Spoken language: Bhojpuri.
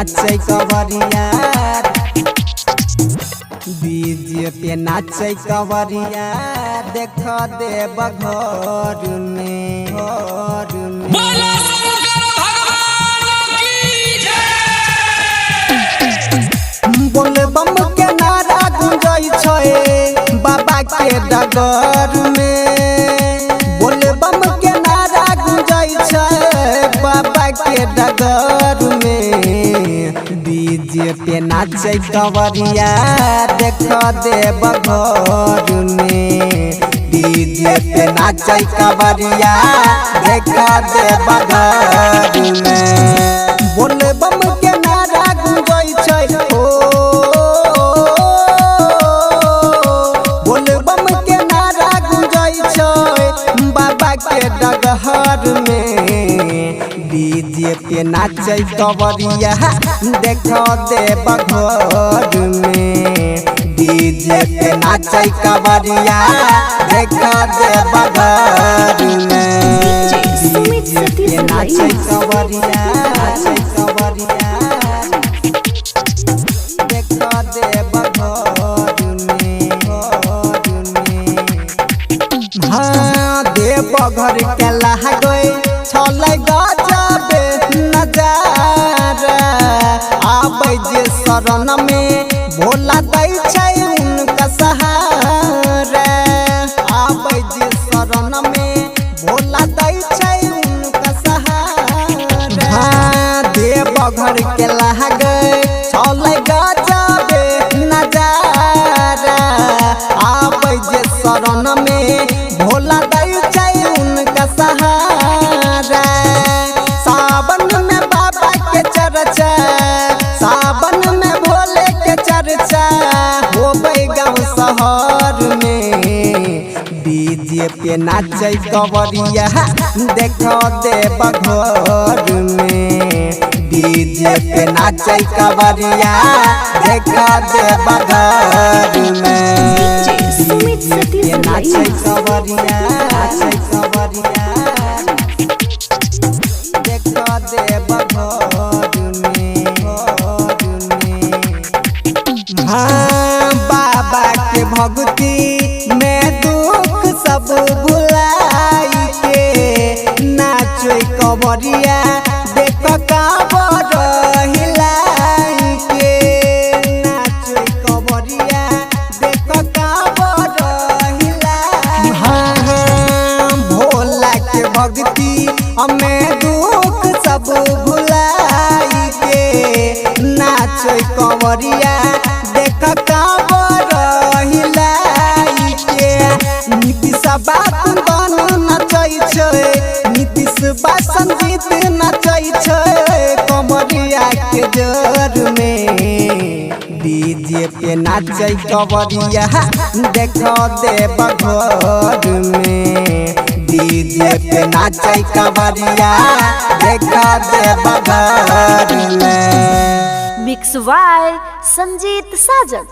नाचे कवरिया डीजे पे नाचे कवरिया देख देव घर में बोले बम के नारा गुंजै छे बाबा के डगर में बोले बम के नारा गुंजै छे बाबा के डगर में डीजे पे नाचे कवरिया देख देव घर में डीजे पे नाचे कवरिया देख देव घर में बोले बम के नारा गुंजै छे बाबा के डगर में डीजे पे नाचे कवरिया देख देव घर में डीजे पे नाचे कवरिया देख देव घर में डीजे पे नाचे कवरिया देख देव घर में हाँ देव घर के लहगै छलै गजबे नजारा आबै जे शरण में भोला दै छै उनका सहारा आबै जे शरण में भोला दै छै उनका सहारा हाँ देव घर के लहगै छलै गजबे नजारा आबै जे शरण में भोला दै छै उनका सहारा सावन में बाबा के चर्चा सावन में भोले के चर्चा होबै गाँव शहर में डीजे पे नाचे कवरिया देख देव घर में डीजे पे नाचे कवरिया देख देव घर में डीजे नाचे कवरिया देख देव घर में हाँ बाबा के भक्ति में दुख सब भुलाई के नाचे कवरिया देख कांवर हिलाई के नाचे कवरिया देख कांवर हिलाई हाँ भोला के भक्ति हमें दुख सब भुलाई के नाचे कवरिया देख कांवर हिलाई के नीतीश बात बन नचै छै नीतीश बा संगीत नचै छै कवरिया के जर में डीजे पे नाचे कवरिया देख देव घर में डीजे पे नाचे कवरिया देख देव घर में मिक्स बाय संजीत साजन।